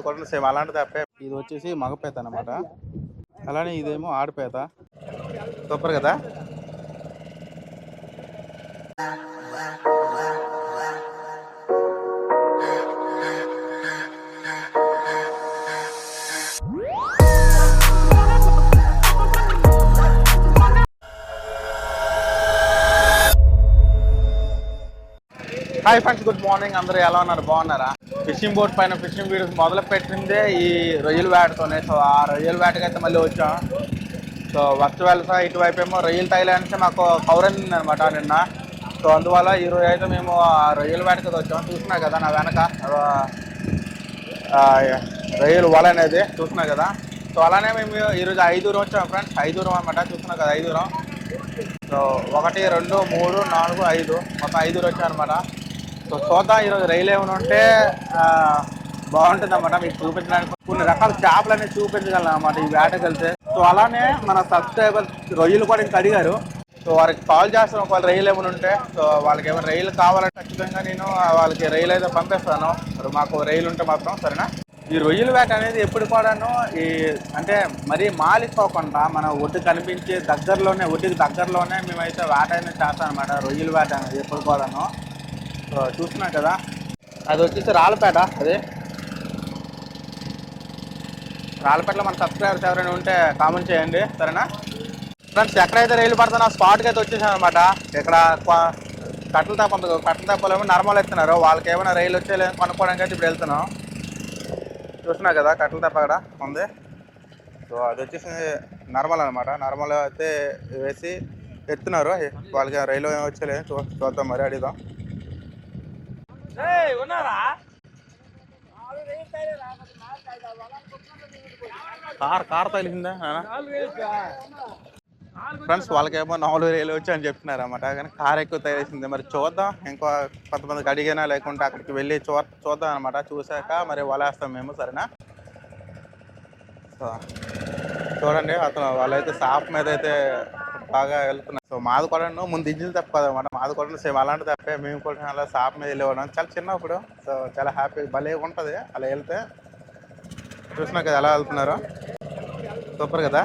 కూడా సేమ్ అలాంటి తప్పే. ఇది వచ్చేసి మగపేత అనమాట, అలానే ఇదేమో ఆడపేత. సూపర్ కదా. Hi friends, good morning. అందరూ ఎలా ఉన్నారు? బాగున్నారా? ఫిషింగ్ బోట్ పైన ఫిషింగ్ వీడియోస్ మొదలు పెట్టిందే ఈ రొయ్యల వేటతోనే. సో ఆ రొయ్యల వేటకి అయితే మళ్ళీ వచ్చాం. సో వర్చువల్ ఇటువైపు ఏమో రొయ్యల థైలాండ్స్ మాకు కౌరంది అనమాట నిన్న. సో అందువల్ల ఈరోజు అయితే మేము ఆ రొయ్యల వేటకి వచ్చాం. చూసినా కదా నా వెనక రొయ్యలు వల అనేది చూసినా కదా. సో అలానే మేము ఈరోజు 5 వచ్చాం ఫ్రెండ్స్. 5 అనమాట. చూసినా కదా 5. సో 1, 2, 3, 4, 5 మొత్తం 5 వచ్చాం అనమాట. సో చూద్దాం ఈరోజు రైలు ఏమైనా ఉంటే బాగుంటుంది అన్నమాట. మీకు చూపించడానికి కొన్ని రకాల చేపలు అనేది చూపించగలను అన్నమాట ఈ వేటకి వెళ్తే. సో అలానే మన సబ్స్క్రైబర్ రొయ్యలు కూడా ఇంకా అడిగారు. సో వారికి కాల్ చేస్తాను ఒకవేళ రైలు ఏమైనా ఉంటే. సో వాళ్ళకి ఏమైనా రైలు కావాలంటే ఖచ్చితంగా నేను వాళ్ళకి రైలు అయితే పంపిస్తాను. మరి మాకు రైలు ఉంటే మాత్రం. సరేనా? ఈ రొయ్యల వేట అనేది ఎప్పుడు కూడాను అంటే మరీ మాలిపోకుండా మన ఒడ్డు కనిపించే ఒడ్డుకి దగ్గరలోనే మేమైతే వేట అనేది చేస్తాం అనమాట. రొయ్యల వేట అనేది ఎప్పుడు కూడాను. సో చూస్తున్నాం కదా, అది వచ్చేసి రాళ్ళపేట. అదే రాళ్ళపేటలో మన సబ్స్క్రైబర్స్ ఎవరైనా ఉంటే కామెంట్ చేయండి. సరేనా ఫ్రెండ్స్? ఎక్కడైతే రైలు పడుతుందో ఆ స్పాట్కి అయితే వచ్చేసాను అనమాట. ఇక్కడ కట్టల తప్పలు ఏమో నర్మల్ ఎత్తున్నారు. వాళ్ళకి ఏమైనా రైలు వచ్చే కొనుక్కోవడానికి అయితే ఇప్పుడు వెళ్తున్నాం. చూసినా కదా కట్టల తప్ప అక్కడ ఉంది. సో అది వచ్చేసి నర్మల్ అనమాట. నర్మల్ అయితే వేసి ఎత్తున్నారు. వాళ్ళకి రైలు వచ్చేలేదు. చూద్దాం, మరి అడుగుదాం. కార్ తగిలిందా ఫ్రెండ్స్? వాళ్ళకేమో 4 రైలు వచ్చి అని చెప్తున్నారు అన్నమాట. కానీ కార్ ఎక్కువ తగిలేసింది. మరి చూద్దాం, ఇంకో కొంతమందికి అడిగినా లేకుంటే అక్కడికి వెళ్ళి చూద్దాం అనమాట. చూసాక మరి వలేస్తాం మేము. సరేనా? సో చూడండి, అతను వాళ్ళైతే షాప్ మీద అయితే బాగా వెళ్తున్నారు. సో మాది కూడా ముందు ఇంజిన్ తప్ప కదనమాట. మాది కూడా సేమ్ అలాంటి తప్పే. మేము కూడా అలా షాప్ మీద వెళ్ళేవాళ్ళం చాలా చిన్నప్పుడు. సో చాలా హ్యాపీ, భలే ఉంటుంది అలా వెళ్తే. చూసినా కదా ఎలా వెళ్తున్నారో, సూపర్ కదా.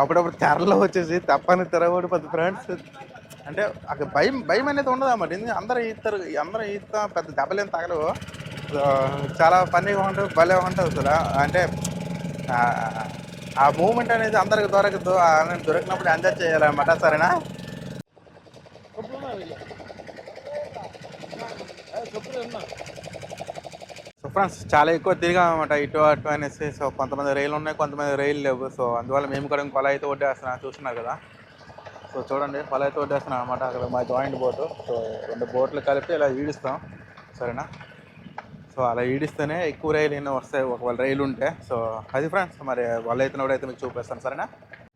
అప్పుడప్పుడు తెరలో వచ్చేసి తప్పని తిరగబడిపోతుంది ఫ్రెండ్స్. అంటే అక్కడ భయం అనేది ఉండదు అన్నమాట. అందరూ ఈత పెద్ద దెబ్బలేం తగలవు. చాలా ఫన్నీగా ఉంటుంది, భలే ఉంటుంది అసలు. అంటే ఆ మూమెంట్ అనేది అందరికి దొరకదు. దొరికినప్పుడు ఎంజాయ్ చేయాలన్నమాట. సరేనా? సో ఫ్రెండ్స్, చాలా ఎక్కువ తిరిగాం అనమాట ఇటు అటు అనేసి. సో కొంతమంది రైలు ఉన్నాయి, కొంతమంది రైలు లేవు. సో అందువల్ల మేము కూడా కొల అయితే వడ్డేస్తున్నాం. చూస్తున్నారు కదా. సో చూడండి, కొల అయితే వడ్డేస్తున్నాం అనమాట. అక్కడ మా జాయింట్ బోటు. సో 2 బోట్లు కలిపి ఇలా ఈడిస్తాం. సరేనా? సో అలా ఈడిస్తేనే ఎక్కువ రైలు ఎన్నో వస్తాయి ఒకవేళ రైలు ఉంటే. సో అది ఫ్రెండ్స్, మరి వాళ్ళు అయితే మీకు చూపిస్తాను. సరేనా?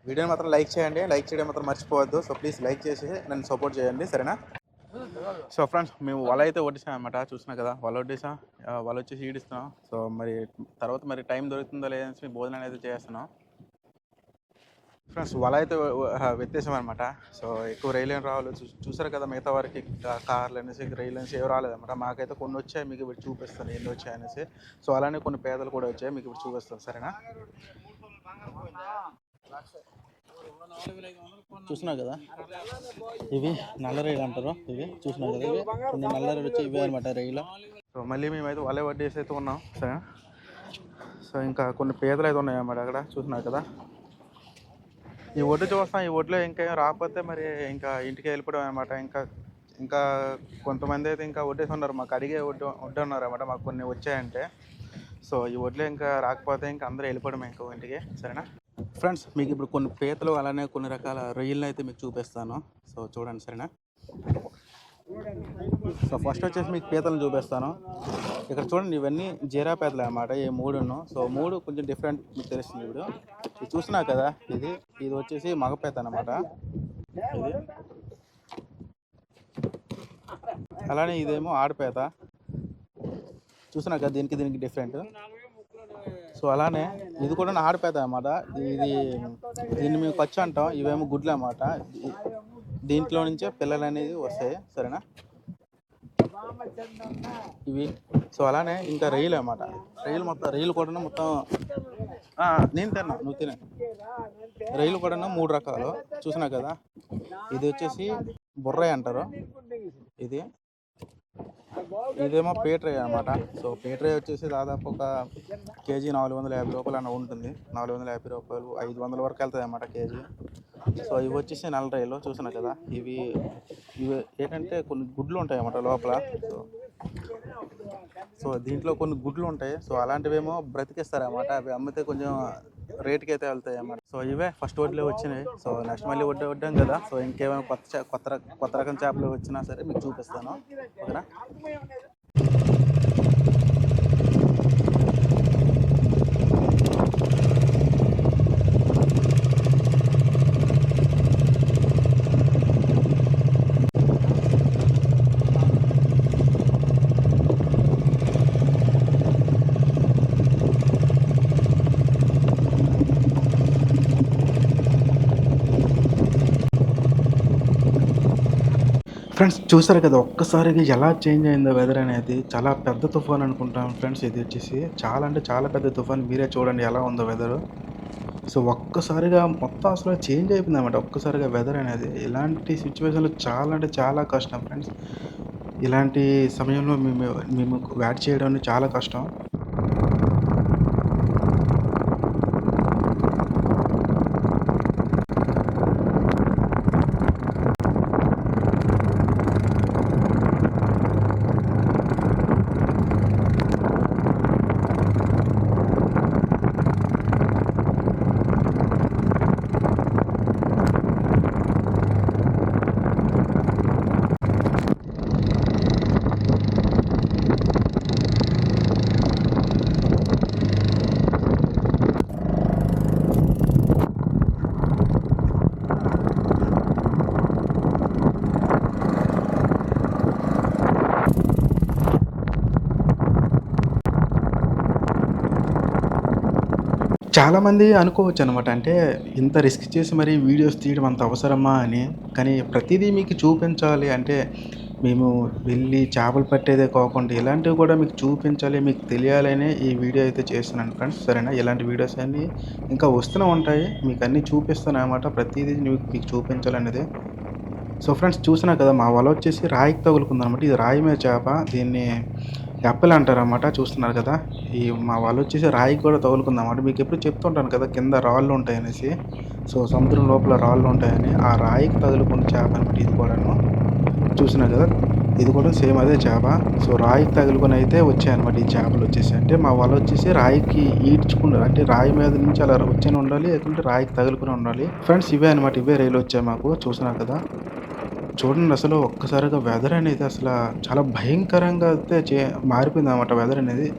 వీడియోని మాత్రం లైక్ చేయండి. లైక్ చేయడం మాత్రం మర్చిపోవద్దు. సో ప్లీజ్ లైక్ చేసి నన్ను సపోర్ట్ చేయండి. సరేనా? సో ఫ్రెండ్స్, మేము వల అయితే వడ్డిస్తాం అనమాట. చూసినా కదా, వల వడ్డిస్తాం. వల వచ్చేసి ఈడిస్తున్నాం. సో మరి తర్వాత మరి టైం దొరుకుతుందో లేదని భోజనం అయితే చేస్తున్నాం ఫ్రెండ్స్. వల అయితే వ్యత్యాసం అనమాట. సో ఎక్కువ రైలు ఏం రావాలి. చూసారు కదా, మిగతా వారికి కార్లు అనేసి రైలు అనేసి ఏం రాలేదన్నమాట. మాకైతే కొన్ని వచ్చాయి, మీకు ఇప్పుడు చూపిస్తాను ఎన్ని వచ్చాయి అనేసి. సో అలానే కొన్ని పేదలు కూడా వచ్చాయి, మీకు ఇప్పుడు చూపిస్తాను. సరేనా? చూసినా కదా, ఇవి నల్ల రైలు అంటారు. ఇవి చూసినా కదా, ఇవి కొన్ని నల్ల రైలు వచ్చి ఇవే అనమాట రైలు. సో మళ్ళీ మేమైతే వల వడ్డేసి అయితే ఉన్నాం. సరే? సో ఇంకా కొన్ని పేదలు అయితే ఉన్నాయి అన్నమాట అక్కడ. చూసినా కదా, ఈ ఒడ్డు చూస్తాం. ఈ ఒడ్లో ఇంకా రాకపోతే మరి ఇంకా ఇంటికి వెళ్ళిపోవడం అనమాట. ఇంకా కొంతమంది అయితే ఇంకా వడ్డేసి ఉన్నారు. మాకు అడిగే వడ్డు ఉన్నారు అనమాట. మాకు కొన్ని వచ్చాయంటే. సో ఈ ఒడ్లో ఇంకా రాకపోతే ఇంకా అందరూ వెళ్ళిపోవడం ఇంకో ఇంటికి. సరేనా ఫ్రెండ్స్? మీకు ఇప్పుడు కొన్ని పీతలు అలానే కొన్ని రకాల రొయ్యలను అయితే మీకు చూపిస్తాను. సో చూడండి. సరేనా? సో ఫస్ట్ వచ్చేసి మీకు పీతలను చూపిస్తాను. ఇక్కడ చూడండి, ఇవన్నీ జీరా పీతలు అన్నమాట. ఈ 3. సో 3 కొంచెం డిఫరెంట్ మీకు తెలుస్తుంది. ఇప్పుడు ఇది చూసినా కదా, ఇది వచ్చేసి మగపేత అన్నమాట. ఇది అలానే ఇదేమో ఆడపేత. చూసినా కదా, దీనికి డిఫరెంట్. సో అలానే ఇది కూడా ఆడపేత అన్నమాట. దీన్ని మేము పచ్చి అంటాం. ఇవేమో గుడ్లు అన్నమాట. దీంట్లో నుంచే పిల్లలు అనేది వస్తాయి, సరేనా. ఇవి సో అలానే ఇంకా రొయ్యలు అన్నమాట. రొయ్యలు కూడా మొత్తం నేను తిన్నా, నువ్వు తినే. రొయ్యలు కూడా 3 రకాలు చూసినా కదా. ఇది వచ్చేసి బుర్రయ్య అంటారు, ఇదేమో పీటరయ్య అన్నమాట. సో పీటరయ్య వచ్చేసి దాదాపు ఒక కేజీ 450 రూపాయలు అన్న ఉంటుంది. 450 రూపాయలు 500 వరకు వెళ్తుంది అన్నమాట కేజీ. సో ఇవి వచ్చేసి నల్ల రొయ్యలు చూసినా కదా. ఇవి ఏంటంటే కొన్ని గుడ్లు ఉంటాయి అన్నమాట లోపల. సో దీంట్లో కొన్ని గుడ్లు ఉంటాయి. సో అలాంటివేమో బ్రతికిస్తారన్నమాట. అవి అమ్మితే కొంచెం రేటుకి అయితే వెళ్తాయి అన్నమాట. సో ఇవే ఫస్ట్ వడ్లే వచ్చినాయి. సో నెక్స్ట్ మళ్ళీ వడ్డాం కదా. సో ఇంకేమైనా కొత్త రకం చేపలు వచ్చినా సరే మీకు చూపిస్తాను, ఓకేనా. ఫ్రెండ్స్ చూసారు కదా ఒక్కసారిగా ఎలా చేంజ్ అయిందో వెదర్ అనేది. చాలా పెద్ద తుఫాన్ అనుకుంటాం ఫ్రెండ్స్. ఇది వచ్చేసి చాలా అంటే చాలా పెద్ద తుఫాన్. మీరే చూడండి ఎలా ఉందో వెదరు. సో ఒక్కసారిగా మొత్తం అసలు చేంజ్ అయిపోయింది అన్నమాట ఒక్కసారిగా వెదర్ అనేది. ఇలాంటి సిచ్యువేషన్లో చాలా అంటే చాలా కష్టం ఫ్రెండ్స్. ఇలాంటి సమయంలో మేము వ్యాట్ చేయడం అనేది చాలా కష్టం. చాలామంది అనుకోవచ్చు అనమాట. అంటే ఇంత రిస్క్ చేసి మరి వీడియోస్ తీయడం అంత అవసరమా అని. కానీ ప్రతిదీ మీకు చూపించాలి అంటే మేము వెళ్ళి చేపలు పట్టేదే కాకుండా ఇలాంటివి కూడా మీకు చూపించాలి, మీకు తెలియాలనే ఈ వీడియో అయితే చేస్తున్నాను ఫ్రెండ్స్, సరేనా. ఇలాంటి వీడియోస్ అన్నీ ఇంకా వస్తూనే ఉంటాయి, మీకు అన్నీ చూపిస్తాను అనమాట. ప్రతిదీ మీకు చూపించాలనేది. సో ఫ్రెండ్స్ చూసినా కదా మా వల వచ్చేసి రాయికి తగులుకుందనమాట. ఇది రాయి మీద చేప, దీన్ని ఎప్పలు అంటారన్నమాట. చూస్తున్నారు కదా ఈ మా వాళ్ళు వచ్చేసి రాయికి కూడా తగులుకుందన్నమాట. మీకు ఎప్పుడు చెప్తుంటాను కదా కింద రాళ్ళు ఉంటాయనేసి. సో సముద్రం లోపల రాళ్ళు ఉంటాయని ఆ రాయికి తగులుకున్న చేప అనమాట ఇది కూడాను. చూసినారు కదా ఇది కూడా సేమ్ అదే చేప. సో రాయికి తగులుకొని అయితే వచ్చాయన్నమాట ఈ చేపలు వచ్చేసి. అంటే మా వాళ్ళు వచ్చేసి రాయికి ఈడ్చుకున్నారు, అంటే రాయి మీద నుంచి అలా వచ్చి ఉండాలి, లేకుంటే రాయికి తగులుకుని ఉండాలి ఫ్రెండ్స్. ఇవే అనమాట, ఇవే రైలు వచ్చాయి మాకు. చూసినారు కదా చూడండి అసలు ఒక్కసారిగా వెదర్ అనేది అసలు చాలా భయంకరంగా అయితే మారిపోయింది అన్నమాట వెదర్ అనేది.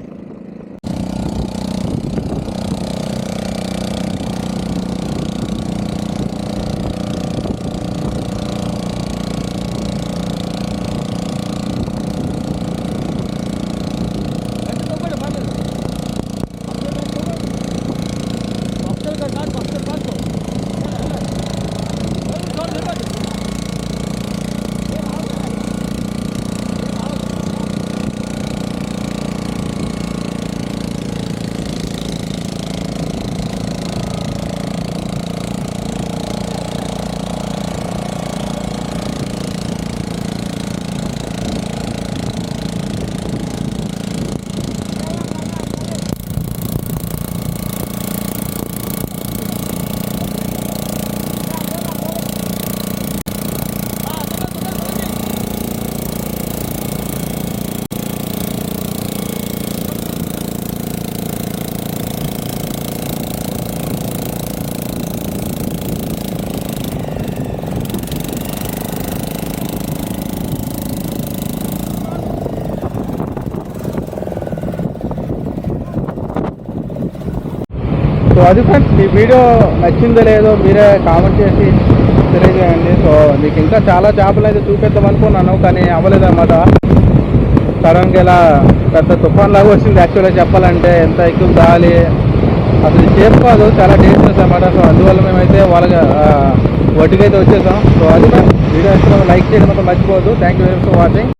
సో అది ఫ్రెండ్స్, ఈ వీడియో నచ్చిందో లేదో మీరే కామెంట్ చేసి తెలియజేయండి. సో మీకు ఇంకా చాలా చేపలు అయితే చూపిద్దాం అనుకున్నాను, కానీ అవ్వలేదన్నమాట. సడన్గా ఇలా పెద్ద తుఫాన్ లాగా వచ్చింది. యాక్చువల్గా చెప్పాలంటే ఎంత ఎక్కువ గాలి, అసలు సేఫ్ కాదు, చాలా డేంజరస్ అన్నమాట. సో అందువల్ల మేమైతే ఒడ్డుకైతే వచ్చేసాం. సో అది వీడియో ఇష్టం లైక్ చేయడం మాత్రం మర్చిపోవద్దు. Thank you very much for watching.